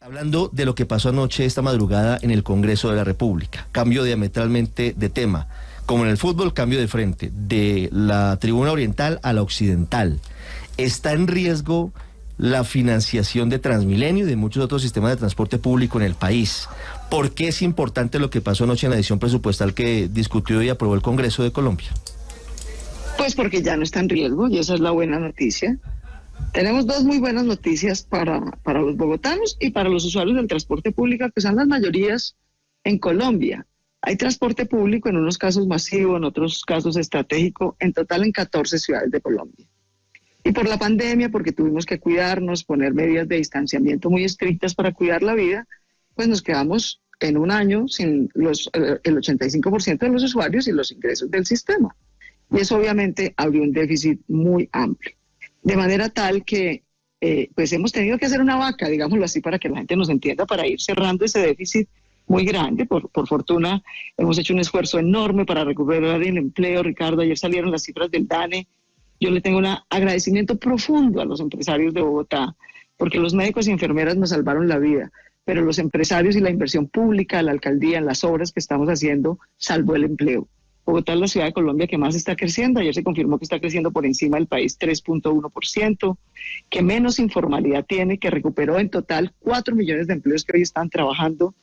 Hablando de lo que pasó anoche, esta madrugada, en el Congreso de la República, cambio diametralmente de tema, como en el fútbol, cambio de frente, de la tribuna oriental a la occidental. ¿Está en riesgo la financiación de Transmilenio y de muchos otros sistemas de transporte público en el país? ¿Por qué es importante lo que pasó anoche en la edición presupuestal que discutió y aprobó el Congreso de Colombia? Pues porque ya no está en riesgo, y esa es la buena noticia. Tenemos dos muy buenas noticias para los bogotanos y para los usuarios del transporte público, que son las mayorías en Colombia. Hay transporte público, en unos casos masivo, en otros casos estratégico, en total en 14 ciudades de Colombia. Y por la pandemia, porque tuvimos que cuidarnos, poner medidas de distanciamiento muy estrictas para cuidar la vida, pues nos quedamos en un año sin el 85% de los usuarios y los ingresos del sistema. Y eso obviamente abrió un déficit muy amplio. De manera tal que pues hemos tenido que hacer una vaca, digámoslo así, para que la gente nos entienda, para ir cerrando ese déficit muy grande. Por fortuna hemos hecho un esfuerzo enorme para recuperar el empleo. Ricardo, ayer salieron las cifras del DANE. Yo le tengo un agradecimiento profundo a los empresarios de Bogotá, porque los médicos y enfermeras nos salvaron la vida, pero los empresarios y la inversión pública, la alcaldía, en las obras que estamos haciendo, salvó el empleo. Bogotá es la ciudad de Colombia que más está creciendo. Ayer se confirmó que está creciendo por encima del país 3.1%, que menos informalidad tiene, que recuperó en total 4 millones de empleos que hoy están trabajando.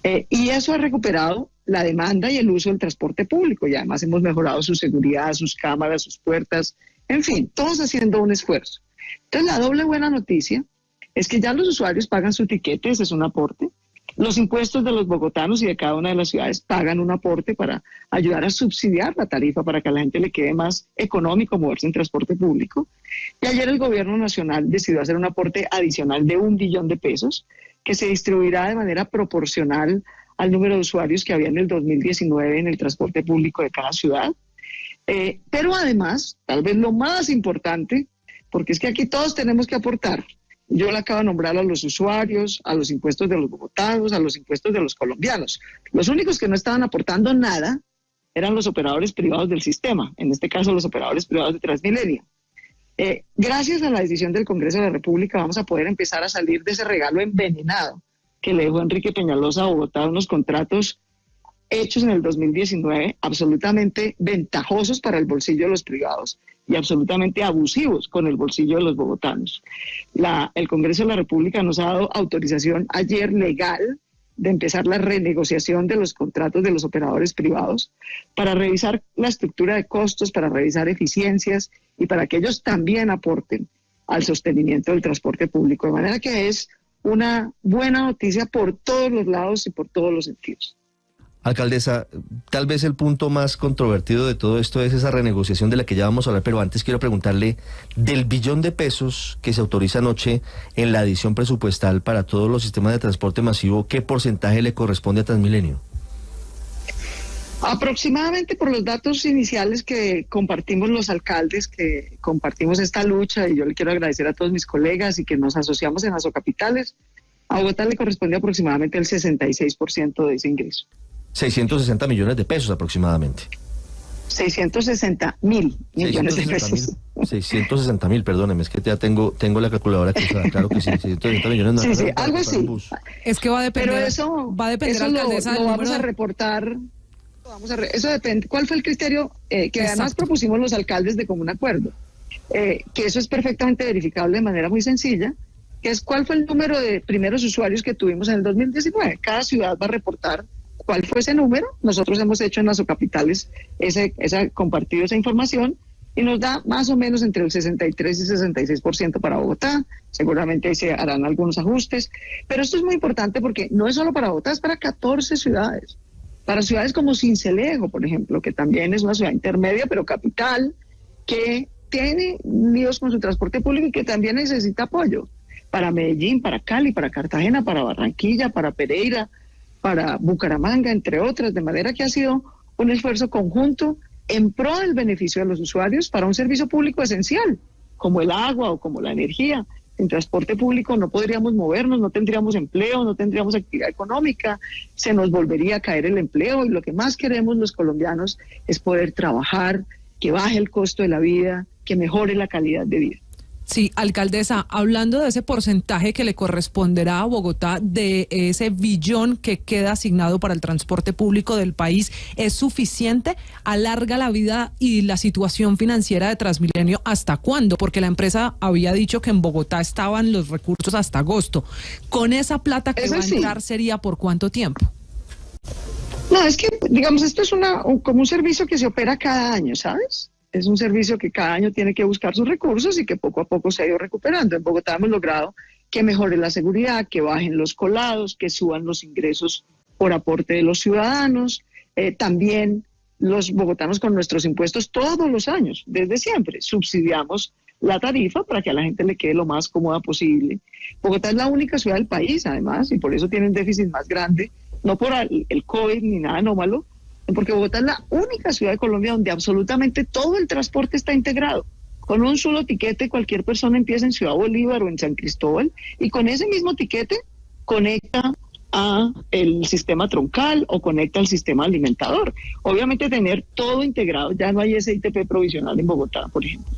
Y eso ha recuperado la demanda y el uso del transporte público. Y además hemos mejorado su seguridad, sus cámaras, sus puertas. En fin, todos haciendo un esfuerzo. Entonces, la doble buena noticia es que ya los usuarios pagan su tiquete, ese es un aporte. Los impuestos de los bogotanos y de cada una de las ciudades pagan un aporte para ayudar a subsidiar la tarifa para que a la gente le quede más económico moverse en transporte público. Y ayer el gobierno nacional decidió hacer un aporte adicional de 1 billón de pesos que se distribuirá de manera proporcional al número de usuarios que había en el 2019 en el transporte público de cada ciudad. Pero además, tal vez lo más importante, porque es que aquí todos tenemos que aportar. Yo le acabo de nombrar a los usuarios, a los impuestos de los bogotanos, a los impuestos de los colombianos. Los únicos que no estaban aportando nada eran los operadores privados del sistema, en este caso los operadores privados de Transmilenio. Gracias a la decisión del Congreso de la República vamos a poder empezar a salir de ese regalo envenenado que le dejó Enrique Peñalosa a Bogotá, unos contratos hechos en el 2019 absolutamente ventajosos para el bolsillo de los privados y absolutamente abusivos con el bolsillo de los bogotanos. El Congreso de la República nos ha dado autorización ayer legal de empezar la renegociación de los contratos de los operadores privados para revisar la estructura de costos, para revisar eficiencias y para que ellos también aporten al sostenimiento del transporte público. De manera que es una buena noticia por todos los lados y por todos los sentidos. Alcaldesa, tal vez el punto más controvertido de todo esto es esa renegociación de la que ya vamos a hablar, pero antes quiero preguntarle, del billón de pesos que se autoriza anoche en la adición presupuestal para todos los sistemas de transporte masivo, ¿qué porcentaje le corresponde a Transmilenio? Aproximadamente, por los datos iniciales que compartimos los alcaldes, que compartimos esta lucha, y yo le quiero agradecer a todos mis colegas y que nos asociamos en Asocapitales, a Bogotá le corresponde aproximadamente el 66% de ese ingreso. 660 millones de pesos aproximadamente. 660 mil millones de pesos. 660 mil, perdóneme, es que ya tengo la calculadora que está, claro que sí, 660 millones. No, sí, algo así. Es que va a depender. Pero eso va a depender, alcaldesa, lo vamos a reportar. Eso depende. ¿Cuál fue el criterio que además propusimos los alcaldes de común acuerdo? Que eso es perfectamente verificable de manera muy sencilla, que es cuál fue el número de primeros usuarios que tuvimos en el 2019. Cada ciudad va a reportar cuál fue ese número. Nosotros hemos hecho en Asocapitales compartido esa información y nos da más o menos entre el 63 y 66% para Bogotá. Seguramente ahí se harán algunos ajustes, pero esto es muy importante porque no es solo para Bogotá, es para 14 ciudades. Para ciudades como Sincelejo, por ejemplo, que también es una ciudad intermedia, pero capital, que tiene líos con su transporte público y que también necesita apoyo. Para Medellín, para Cali, para Cartagena, para Barranquilla, para Pereira, para Bucaramanga, entre otras, de manera que ha sido un esfuerzo conjunto en pro del beneficio de los usuarios para un servicio público esencial, como el agua o como la energía. En transporte público no podríamos movernos, no tendríamos empleo, no tendríamos actividad económica, se nos volvería a caer el empleo y lo que más queremos los colombianos es poder trabajar, que baje el costo de la vida, que mejore la calidad de vida. Sí, alcaldesa, hablando de ese porcentaje que le corresponderá a Bogotá, de ese billón que queda asignado para el transporte público del país, ¿es suficiente? ¿Alarga la vida y la situación financiera de Transmilenio hasta cuándo? Porque la empresa había dicho que en Bogotá estaban los recursos hasta agosto. ¿Con esa plata que va a entrar sería por cuánto tiempo? No, es que, digamos, esto es como un servicio que se opera cada año, ¿sabes? Es un servicio que cada año tiene que buscar sus recursos y que poco a poco se ha ido recuperando. En Bogotá hemos logrado que mejore la seguridad, que bajen los colados, que suban los ingresos por aporte de los ciudadanos. También los bogotanos con nuestros impuestos todos los años, desde siempre, subsidiamos la tarifa para que a la gente le quede lo más cómoda posible. Bogotá es la única ciudad del país, además, y por eso tiene un déficit más grande, no por el COVID ni nada anómalo, porque Bogotá es la única ciudad de Colombia donde absolutamente todo el transporte está integrado. Con un solo tiquete cualquier persona empieza en Ciudad Bolívar o en San Cristóbal y con ese mismo tiquete conecta a el sistema troncal o conecta al sistema alimentador. Obviamente tener todo integrado, ya no hay ese ITP provisional en Bogotá, por ejemplo.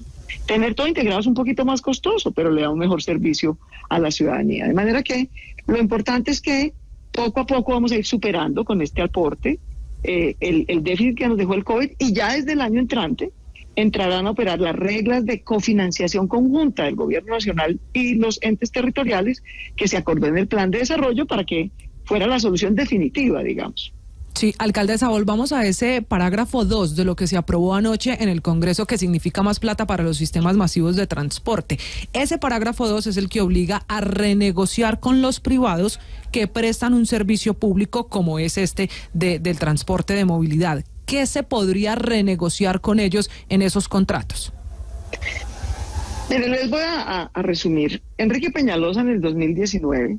Tener todo integrado es un poquito más costoso, pero le da un mejor servicio a la ciudadanía. De manera que lo importante es que poco a poco vamos a ir superando con este aporte el déficit que nos dejó el COVID, y ya desde el año entrante entrarán a operar las reglas de cofinanciación conjunta del gobierno nacional y los entes territoriales que se acordó en el plan de desarrollo para que fuera la solución definitiva, digamos. Sí, alcaldesa, volvamos a ese parágrafo 2 de lo que se aprobó anoche en el Congreso, que significa más plata para los sistemas masivos de transporte. Ese parágrafo 2 es el que obliga a renegociar con los privados que prestan un servicio público como es este del transporte de movilidad. ¿Qué se podría renegociar con ellos en esos contratos? Miren, les voy a resumir. Enrique Peñalosa en el 2019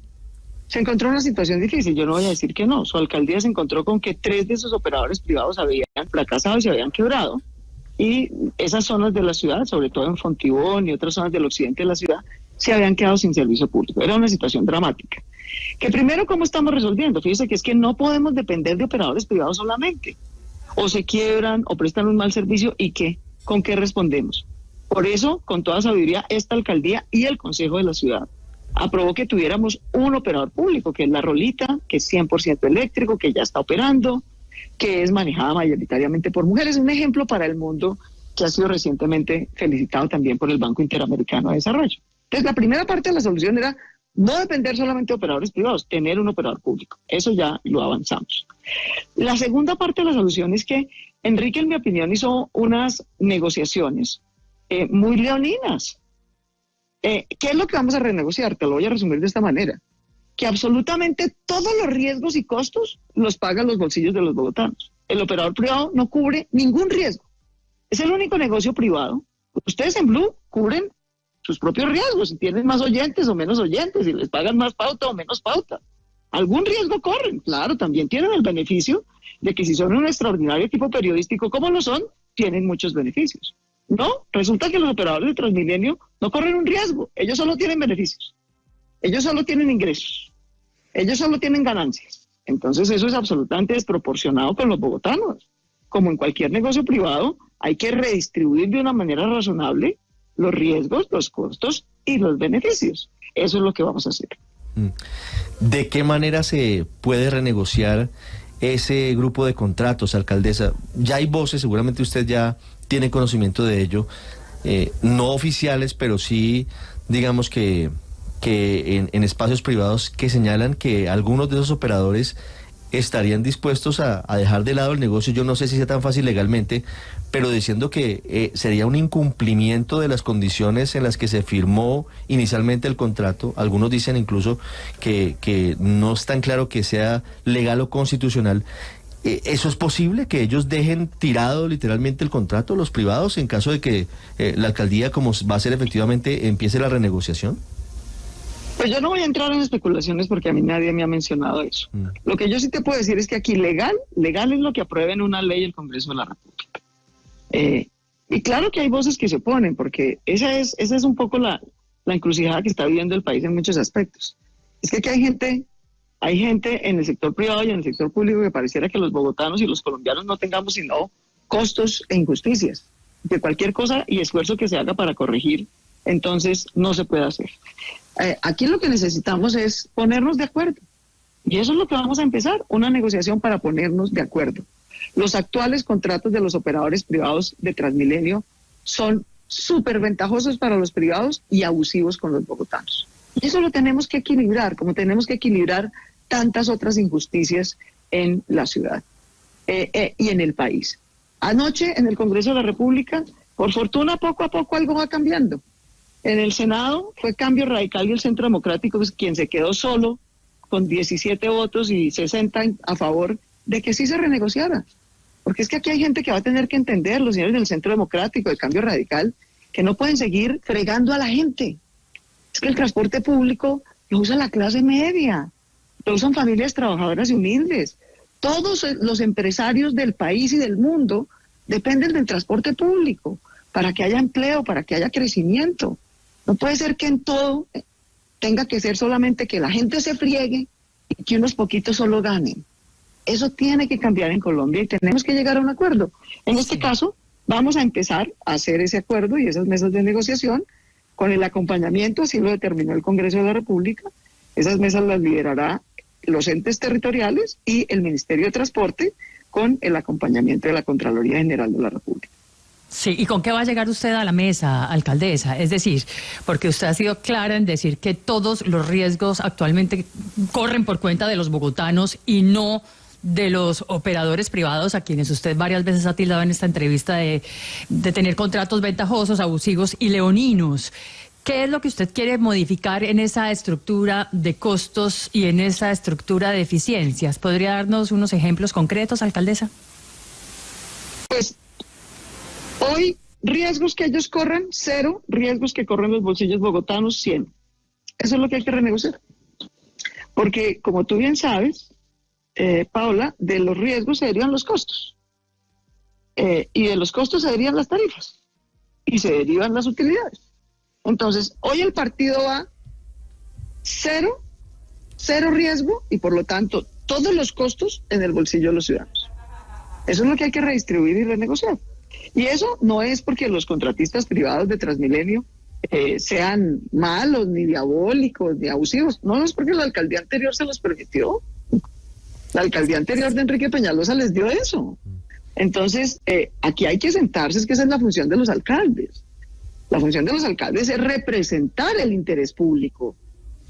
se encontró en una situación difícil, yo no voy a decir que no. Su alcaldía se encontró con que 3 de sus operadores privados habían fracasado y se habían quebrado. Y esas zonas de la ciudad, sobre todo en Fontibón y otras zonas del occidente de la ciudad, se habían quedado sin servicio público. Era una situación dramática. Que primero, ¿cómo estamos resolviendo? Fíjese que es que no podemos depender de operadores privados solamente. O se quiebran o prestan un mal servicio, ¿y qué? ¿Con qué respondemos? Por eso, con toda sabiduría, esta alcaldía y el Consejo de la Ciudad aprobó que tuviéramos un operador público, que es La Rolita, que es 100% eléctrico, que ya está operando, que es manejada mayoritariamente por mujeres. Un ejemplo para el mundo que ha sido recientemente felicitado también por el Banco Interamericano de Desarrollo. Entonces, la primera parte de la solución era no depender solamente de operadores privados, tener un operador público. Eso ya lo avanzamos. La segunda parte de la solución es que Enrique, en mi opinión, hizo unas negociaciones muy leoninas. ¿Qué es lo que vamos a renegociar? Te lo voy a resumir de esta manera. Que absolutamente todos los riesgos y costos los pagan los bolsillos de los bogotanos. El operador privado no cubre ningún riesgo. Es el único negocio privado. Ustedes en Blue cubren sus propios riesgos, si tienen más oyentes o menos oyentes, si les pagan más pauta o menos pauta. Algún riesgo corren, claro, también tienen el beneficio de que si son un extraordinario equipo periodístico como lo son, tienen muchos beneficios. No, resulta que los operadores de Transmilenio no corren un riesgo, ellos solo tienen beneficios, ellos solo tienen ingresos, ellos solo tienen ganancias. Entonces eso es absolutamente desproporcionado con los bogotanos. Como en cualquier negocio privado, hay que redistribuir de una manera razonable los riesgos, los costos y los beneficios. Eso es lo que vamos a hacer. ¿De qué manera se puede renegociar ese grupo de contratos, alcaldesa? Ya hay voces, seguramente usted ya tiene conocimiento de ello, no oficiales, pero sí, digamos que en espacios privados que señalan que algunos de esos operadores estarían dispuestos a dejar de lado el negocio. Yo no sé si sea tan fácil legalmente, pero diciendo que sería un incumplimiento de las condiciones en las que se firmó inicialmente el contrato. Algunos dicen incluso que no es tan claro que sea legal o constitucional. ¿Eso es posible, que ellos dejen tirado literalmente el contrato, los privados, en caso de que la alcaldía, como va a ser efectivamente, empiece la renegociación? Pues yo no voy a entrar en especulaciones porque a mí nadie me ha mencionado eso. Lo que yo sí te puedo decir es que aquí legal es lo que apruebe en una ley el Congreso de la República. Y claro que hay voces que se oponen, porque esa es un poco la encrucijada que está viviendo el país en muchos aspectos. Es que aquí hay gente en el sector privado y en el sector público que pareciera que los bogotanos y los colombianos no tengamos sino costos e injusticias. Que cualquier cosa y esfuerzo que se haga para corregir entonces no se puede hacer. Aquí lo que necesitamos es ponernos de acuerdo. Y eso es lo que vamos a empezar, una negociación para ponernos de acuerdo. Los actuales contratos de los operadores privados de Transmilenio son súper ventajosos para los privados y abusivos con los bogotanos. Y eso lo tenemos que equilibrar, como tenemos que equilibrar tantas otras injusticias en la ciudad y en el país. Anoche en el Congreso de la República, por fortuna, poco a poco algo va cambiando. En el Senado fue Cambio Radical y el Centro Democrático quien se quedó solo con 17 votos y 60 a favor de que sí se renegociara. Porque es que aquí hay gente que va a tener que entender, los señores del Centro Democrático, del Cambio Radical, que no pueden seguir fregando a la gente. Es que el transporte público lo usa la clase media, lo usan familias trabajadoras y humildes. Todos los empresarios del país y del mundo dependen del transporte público para que haya empleo, para que haya crecimiento. No puede ser que en todo tenga que ser solamente que la gente se friegue y que unos poquitos solo ganen. Eso tiene que cambiar en Colombia y tenemos que llegar a un acuerdo. En este caso, vamos a empezar a hacer ese acuerdo y esas mesas de negociación con el acompañamiento, así lo determinó el Congreso de la República. Esas mesas las liderará los entes territoriales y el Ministerio de Transporte con el acompañamiento de la Contraloría General de la República. Sí, ¿y con qué va a llegar usted a la mesa, alcaldesa? Es decir, porque usted ha sido clara en decir que todos los riesgos actualmente corren por cuenta de los bogotanos y no de los operadores privados a quienes usted varias veces ha tildado en esta entrevista de tener contratos ventajosos, abusivos y leoninos. ¿Qué es lo que usted quiere modificar en esa estructura de costos y en esa estructura de eficiencias? ¿Podría darnos unos ejemplos concretos, alcaldesa? Pues hoy riesgos que ellos corran, 0, riesgos que corren los bolsillos bogotanos, 100. Eso es lo que hay que renegociar. Porque como tú bien sabes, Paola, de los riesgos se derivan los costos. Y de los costos se derivan las tarifas. Y se derivan las utilidades. Entonces, hoy el partido va 0 riesgo y por lo tanto todos los costos en el bolsillo de los ciudadanos. Eso es lo que hay que redistribuir y renegociar. Y eso no es porque los contratistas privados de Transmilenio sean malos, ni diabólicos, ni abusivos. No es porque la alcaldía anterior se los permitió. La alcaldía anterior de Enrique Peñalosa les dio eso. Entonces, aquí hay que sentarse, es que esa es la función de los alcaldes. La función de los alcaldes es representar el interés público.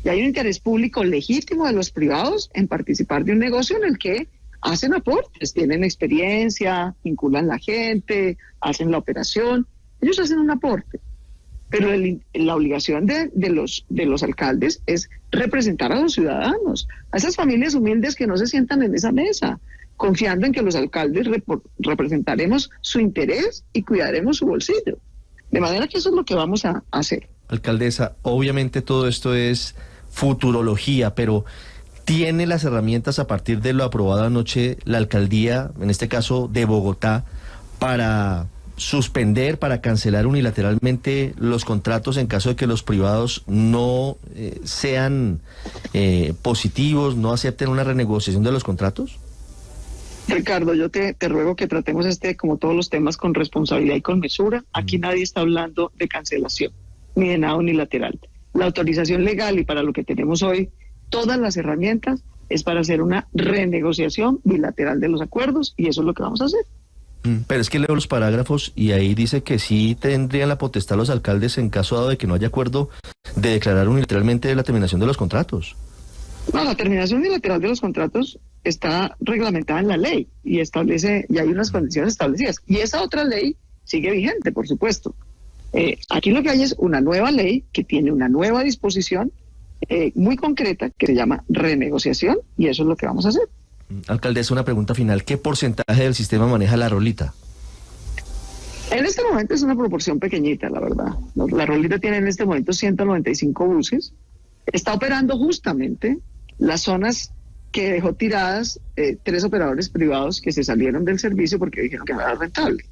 Y hay un interés público legítimo de los privados en participar de un negocio en el que hacen aportes, tienen experiencia, vinculan a la gente, hacen la operación. Ellos hacen un aporte. Pero la obligación de los alcaldes es representar a los ciudadanos, a esas familias humildes que no se sientan en esa mesa, confiando en que los alcaldes representaremos su interés y cuidaremos su bolsillo. De manera que eso es lo que vamos a hacer. Alcaldesa, obviamente todo esto es futurología, pero ¿tiene las herramientas a partir de lo aprobado anoche la alcaldía, en este caso de Bogotá, para suspender, para cancelar unilateralmente los contratos en caso de que los privados no sean positivos, no acepten una renegociación de los contratos? Ricardo, yo te ruego que tratemos como todos los temas, con responsabilidad y con mesura. Aquí nadie está hablando de cancelación, ni de nada unilateral. La autorización legal y para lo que tenemos hoy, todas las herramientas, es para hacer una renegociación bilateral de los acuerdos y eso es lo que vamos a hacer. Pero es que leo los parágrafos y ahí dice que sí tendrían la potestad los alcaldes en caso dado de que no haya acuerdo de declarar unilateralmente la terminación de los contratos. No, la terminación unilateral de los contratos está reglamentada en la ley y establece, y hay unas condiciones establecidas. Y esa otra ley sigue vigente, por supuesto. Aquí lo que hay es una nueva ley que tiene una nueva disposición muy concreta que se llama renegociación y eso es lo que vamos a hacer. Alcaldesa, una pregunta final. ¿Qué porcentaje del sistema maneja la Rolita? En este momento es una proporción pequeñita, la verdad. La Rolita tiene en este momento 195 buses. Está operando justamente las zonas que dejó tiradas 3 operadores privados que se salieron del servicio porque dijeron que no era rentable.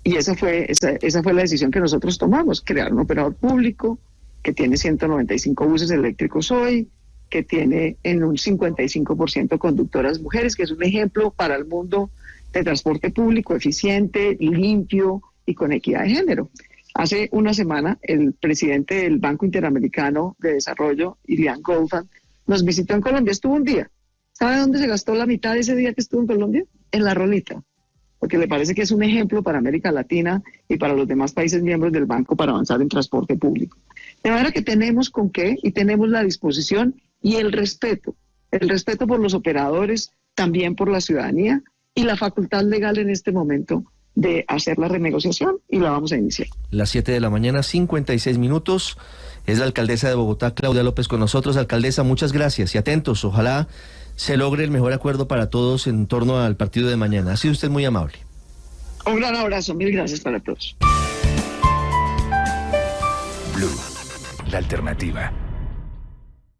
Y esa fue la decisión que nosotros tomamos, crear un operador público que tiene 195 buses eléctricos hoy, que tiene en un 55% conductoras mujeres, que es un ejemplo para el mundo de transporte público eficiente, limpio y con equidad de género. Hace una semana, el presidente del Banco Interamericano de Desarrollo, Ilian Goldman, nos visitó en Colombia, estuvo un día. ¿Sabe dónde se gastó la mitad de ese día que estuvo en Colombia? En La Rolita, porque le parece que es un ejemplo para América Latina y para los demás países miembros del banco para avanzar en transporte público. De manera que tenemos con qué y tenemos la disposición y el respeto por los operadores, también por la ciudadanía y la facultad legal en este momento de hacer la renegociación y la vamos a iniciar. Las 7 de la mañana, 56 minutos. Es la alcaldesa de Bogotá, Claudia López, con nosotros. Alcaldesa, muchas gracias y atentos. Ojalá se logre el mejor acuerdo para todos en torno al partido de mañana. Ha sido usted muy amable. Un gran abrazo, mil gracias para todos. Blue, la alternativa.